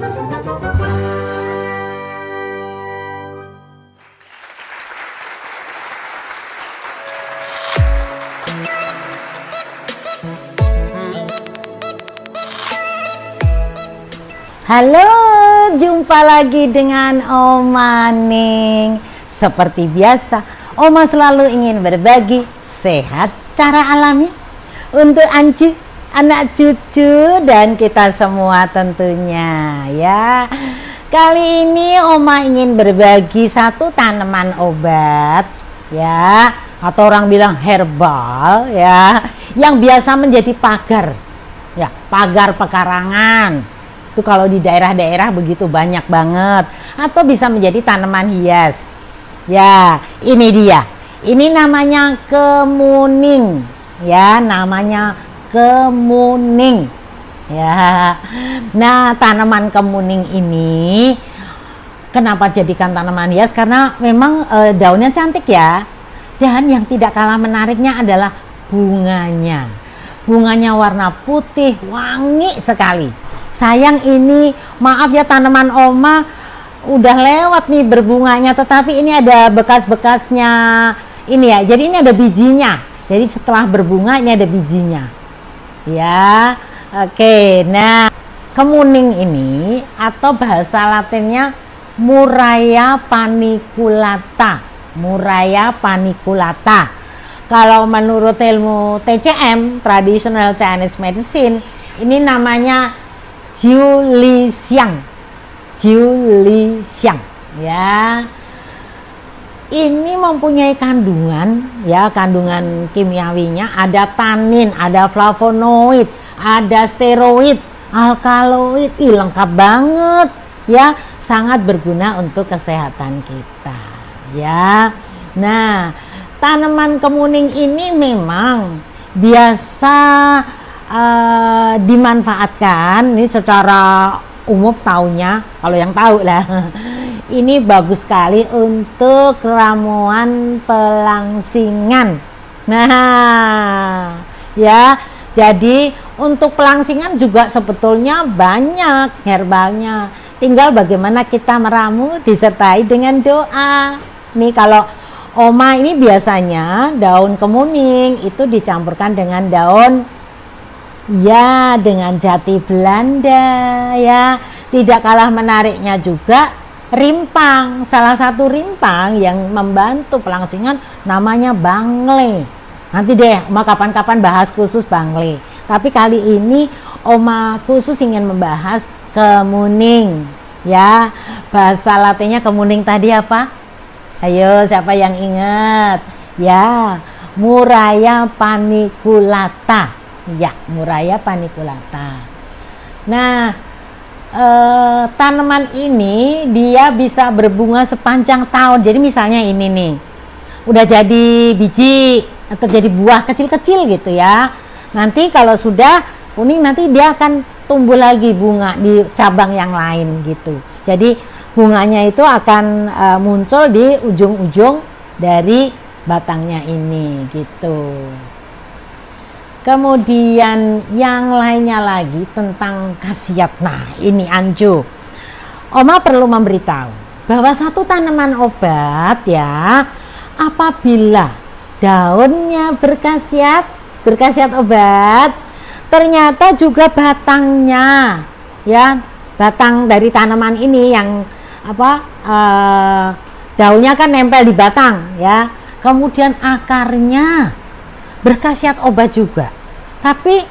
Halo, jumpa lagi dengan Oma Ning. Seperti biasa, Oma selalu ingin berbagi sehat cara alami untuk Anju, anak cucu, dan kita semua tentunya ya. Kali ini Oma ingin berbagi satu tanaman obat ya, atau orang bilang herbal ya, yang biasa menjadi pagar ya, pagar pekarangan. Itu kalau di daerah-daerah begitu banyak banget, atau bisa menjadi tanaman hias ya. Ini dia, ini namanya kemuning ya, namanya kemuning ya. Nah, tanaman kemuning ini kenapa jadikan tanaman hias? Karena memang daunnya cantik ya, dan yang tidak kalah menariknya adalah bunganya. Bunganya warna putih, wangi sekali. Sayang ini, maaf ya tanaman Oma udah lewat nih berbunganya, tetapi ini ada bekas-bekasnya ini ya. Jadi ini ada bijinya. Jadi setelah berbunga ini ada bijinya. Ya. Oke. Nah, kemuning ini atau bahasa Latinnya Murraya paniculata. Murraya paniculata. Kalau menurut ilmu TCM, Traditional Chinese Medicine, ini namanya Jiulisiang ya. Ini mempunyai kandungan ya, kandungan kimiawinya ada tanin, ada flavonoid, ada steroid, alkaloid, lengkap banget ya, sangat berguna untuk kesehatan kita ya. Nah, tanaman kemuning ini memang biasa dimanfaatkan, ini secara umum taunya, kalau yang tahu lah, ini bagus sekali untuk ramuan pelangsingan. Nah ya, jadi untuk pelangsingan juga sebetulnya banyak herbalnya, tinggal bagaimana kita meramu disertai dengan doa. Nih kalau Oma ini biasanya daun kemuning itu dicampurkan dengan daun ya, dengan jati Belanda ya. Tidak kalah menariknya juga rimpang. Salah satu rimpang yang membantu pelangsingan namanya bangle. Nanti deh Oma kapan-kapan bahas khusus bangle. Tapi kali ini Oma khusus ingin membahas kemuning ya. Bahasa Latinnya kemuning tadi apa? Ayo, siapa yang ingat? Ya, Murraya paniculata. Ya, Murraya paniculata. Nah, tanaman ini dia bisa berbunga sepanjang tahun. Jadi misalnya ini nih, udah jadi biji atau jadi buah kecil-kecil gitu ya. Nanti kalau sudah kuning, nanti dia akan tumbuh lagi bunga di cabang yang lain gitu. Jadi bunganya itu akan muncul di ujung-ujung dari batangnya ini gitu. Kemudian yang lainnya lagi tentang khasiat. Nah, ini Anju, Oma perlu memberitahu bahwa satu tanaman obat ya, apabila daunnya berkhasiat obat, ternyata juga batangnya ya, batang dari tanaman ini yang daunnya kan nempel di batang ya, kemudian akarnya berkhasiat obat juga. Tapi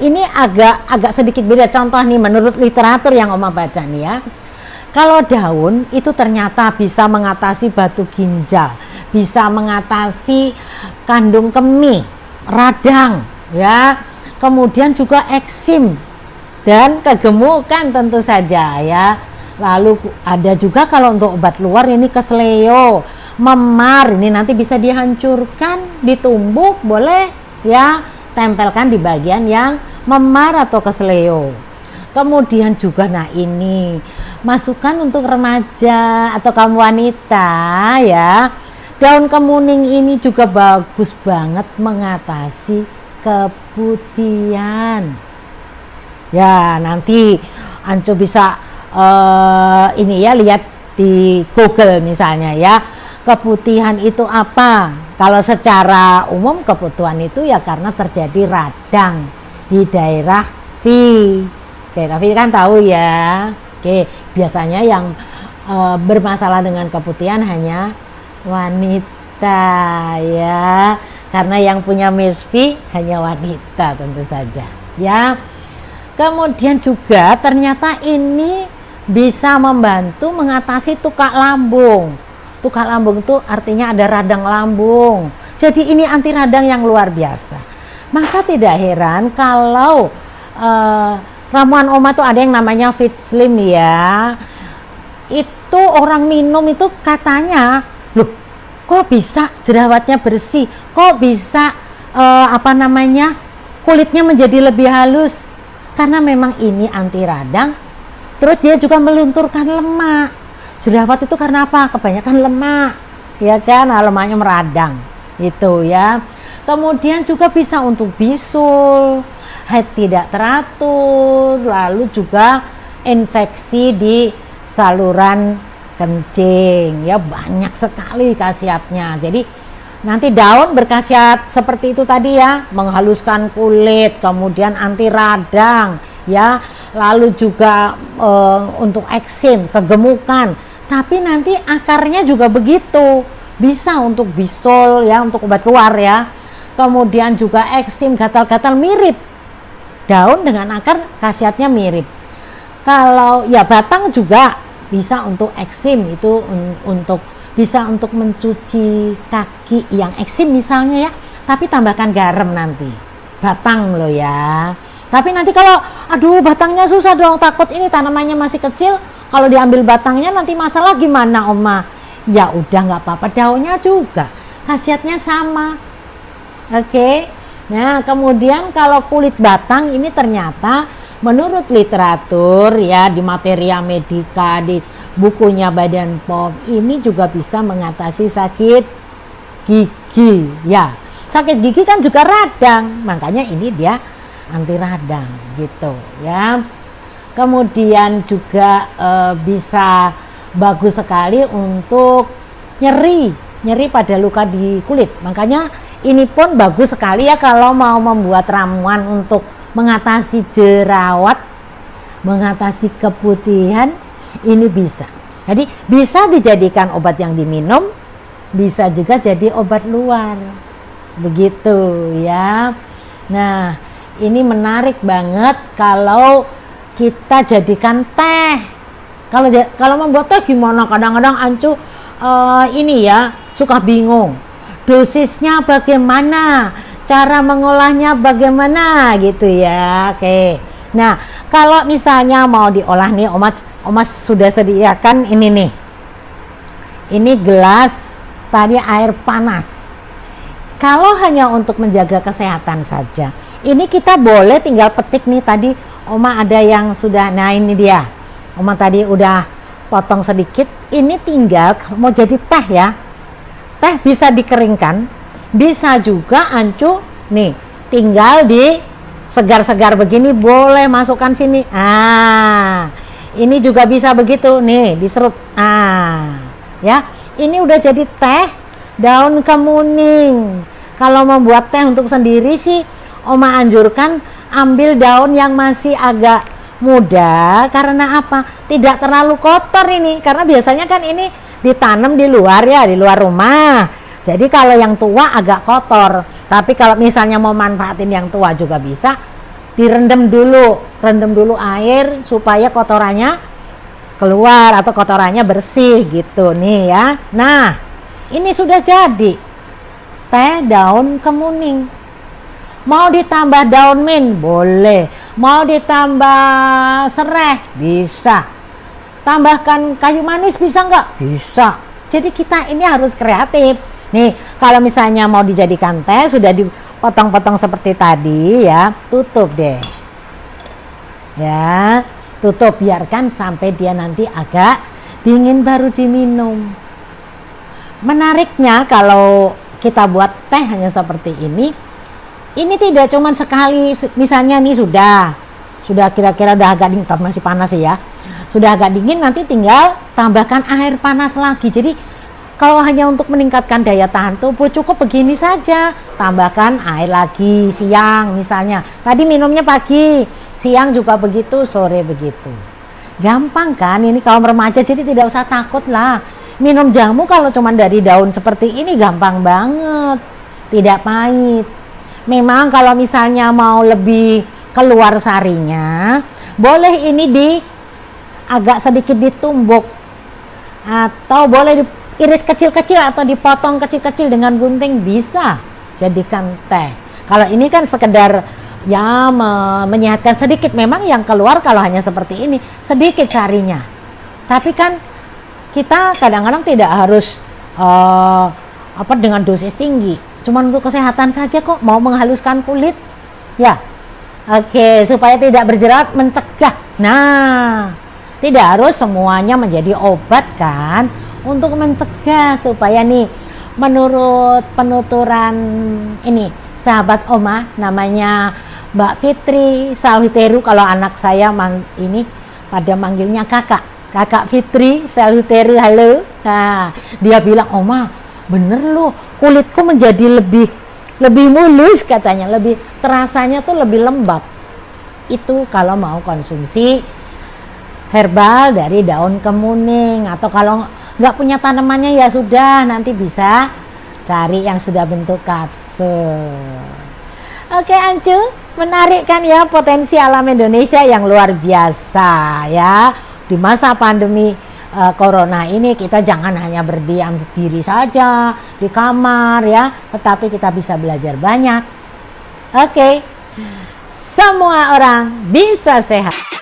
ini agak sedikit beda. Contoh nih, menurut literatur yang Oma baca nih ya, kalau daun itu ternyata bisa mengatasi batu ginjal, bisa mengatasi kandung kemih, radang ya, kemudian juga eksim dan kegemukan tentu saja ya. Lalu ada juga kalau untuk obat luar ini kesleo, memar, ini nanti bisa dihancurkan, ditumbuk boleh ya, tempelkan di bagian yang memar atau kesleo. Kemudian juga nah ini masukan untuk remaja atau kaum wanita ya, daun kemuning ini juga bagus banget mengatasi keputihan ya. Nanti Anco bisa ini ya, lihat di Google misalnya ya, keputihan itu apa. Kalau secara umum keputihan itu ya karena terjadi radang di daerah V. Daerah V kan tahu ya. Oke, biasanya yang bermasalah dengan keputihan hanya wanita ya, karena yang punya Miss V hanya wanita tentu saja ya. Kemudian juga ternyata ini bisa membantu mengatasi tukak lambung. Tukak lambung itu artinya ada radang lambung, jadi ini anti radang yang luar biasa. Maka tidak heran kalau ramuan Oma tuh ada yang namanya Fit Slim ya. Itu orang minum itu katanya, loh kok bisa jerawatnya bersih, kok bisa kulitnya menjadi lebih halus, karena memang ini anti radang. Terus dia juga melunturkan lemak. Jerawat itu karena apa? Kebanyakan lemak ya kan, lemaknya meradang itu ya. Kemudian juga bisa untuk bisul, haid tidak teratur, lalu juga infeksi di saluran kencing ya, banyak sekali khasiatnya. Jadi nanti daun berkhasiat seperti itu tadi ya, menghaluskan kulit, kemudian anti radang ya, lalu juga untuk eksim, kegemukan. Tapi nanti akarnya juga begitu, bisa untuk bisul ya, untuk obat luar ya. Kemudian juga eksim, gatal-gatal, mirip daun dengan akar khasiatnya mirip. Kalau ya batang juga bisa untuk eksim, itu untuk bisa untuk mencuci kaki yang eksim misalnya ya, tapi tambahkan garam nanti batang loh ya. Tapi nanti kalau aduh batangnya susah dong, takut ini tanamannya masih kecil, kalau diambil batangnya nanti masalah gimana Oma? Ya udah nggak apa-apa, daunnya juga khasiatnya sama. Oke. Nah kemudian kalau kulit batang ini ternyata menurut literatur ya, di Materia Medica, di bukunya Badan POM, ini juga bisa mengatasi sakit gigi ya. Sakit gigi kan juga radang, makanya ini dia anti radang gitu ya. Kemudian juga bisa bagus sekali untuk nyeri pada luka di kulit. Makanya ini pun bagus sekali ya kalau mau membuat ramuan untuk mengatasi jerawat, mengatasi keputihan, ini bisa. Jadi bisa dijadikan obat yang diminum, bisa juga jadi obat luar. Begitu ya. Nah, ini menarik banget kalau kita jadikan teh. Kalau membuat teh gimana? Kadang-kadang Ancu ini ya suka bingung. Dosisnya bagaimana? Cara mengolahnya bagaimana gitu ya. Oke. Nah, kalau misalnya mau diolah nih, Oma sudah sediakan ini nih. Ini gelas tadi air panas. Kalau hanya untuk menjaga kesehatan saja, ini kita boleh tinggal petik nih, tadi Oma ada yang sudah, nah ini dia. Oma tadi udah potong sedikit, ini tinggal mau jadi teh ya. Teh bisa dikeringkan, bisa juga Ancu nih tinggal di segar-segar begini boleh masukkan sini. Ini juga bisa begitu nih, diserut. Ya, ini udah jadi teh daun kemuning. Kalau membuat teh untuk sendiri sih Oma anjurkan ambil daun yang masih agak muda, karena apa? Tidak terlalu kotor ini, karena biasanya kan ini ditanam di luar ya, di luar rumah. Jadi kalau yang tua agak kotor, tapi kalau misalnya mau manfaatin yang tua juga bisa, direndam dulu air supaya kotorannya keluar atau kotorannya bersih gitu nih ya. Nah, ini sudah jadi teh daun kemuning. Mau ditambah daun mint boleh, mau ditambah sereh bisa, tambahkan kayu manis bisa nggak? Bisa. Jadi kita ini harus kreatif nih. Kalau misalnya mau dijadikan teh, sudah dipotong-potong seperti tadi ya, tutup deh ya, tutup, biarkan sampai dia nanti agak dingin baru diminum. Menariknya kalau kita buat teh hanya seperti ini tidak cuma sekali, misalnya nih sudah sudah kira-kira udah agak dingin, masih panas ya, sudah agak dingin, nanti tinggal tambahkan air panas lagi. Jadi kalau hanya untuk meningkatkan daya tahan tubuh cukup begini saja, tambahkan air lagi siang misalnya, tadi minumnya pagi, siang juga begitu, sore begitu. Gampang kan ini kaum remaja, jadi tidak usah takut lah. Minum jamu kalau cuma dari daun seperti ini gampang banget, tidak pahit. Memang kalau misalnya mau lebih keluar sarinya, boleh ini agak sedikit ditumbuk, atau boleh diiris kecil-kecil atau dipotong kecil-kecil dengan gunting, bisa jadikan teh. Kalau ini kan sekedar ya menyehatkan sedikit, memang yang keluar kalau hanya seperti ini sedikit sarinya. Tapi kan kita kadang-kadang tidak harus dengan dosis tinggi, cuma untuk kesehatan saja kok, mau menghaluskan kulit ya. Oke, supaya tidak berjerawat, mencegah. Nah, tidak harus semuanya menjadi obat kan, untuk mencegah supaya nih, menurut penuturan ini sahabat Oma namanya Mbak Fitri Salhuteru, kalau anak saya ini pada manggilnya Kakak Fitri Salhuteru, halo. Nah, dia bilang, Oma bener loh, kulitku menjadi lebih mulus katanya, lebih terasanya tuh lebih lembab. Itu kalau mau konsumsi herbal dari daun kemuning, atau kalau nggak punya tanamannya ya sudah, nanti bisa cari yang sudah bentuk kapsul. Oke Ancu, menarik kan ya, potensi alam Indonesia yang luar biasa ya. Di masa pandemi corona ini kita jangan hanya berdiam diri saja di kamar ya, tetapi kita bisa belajar banyak. Oke, semua orang bisa sehat.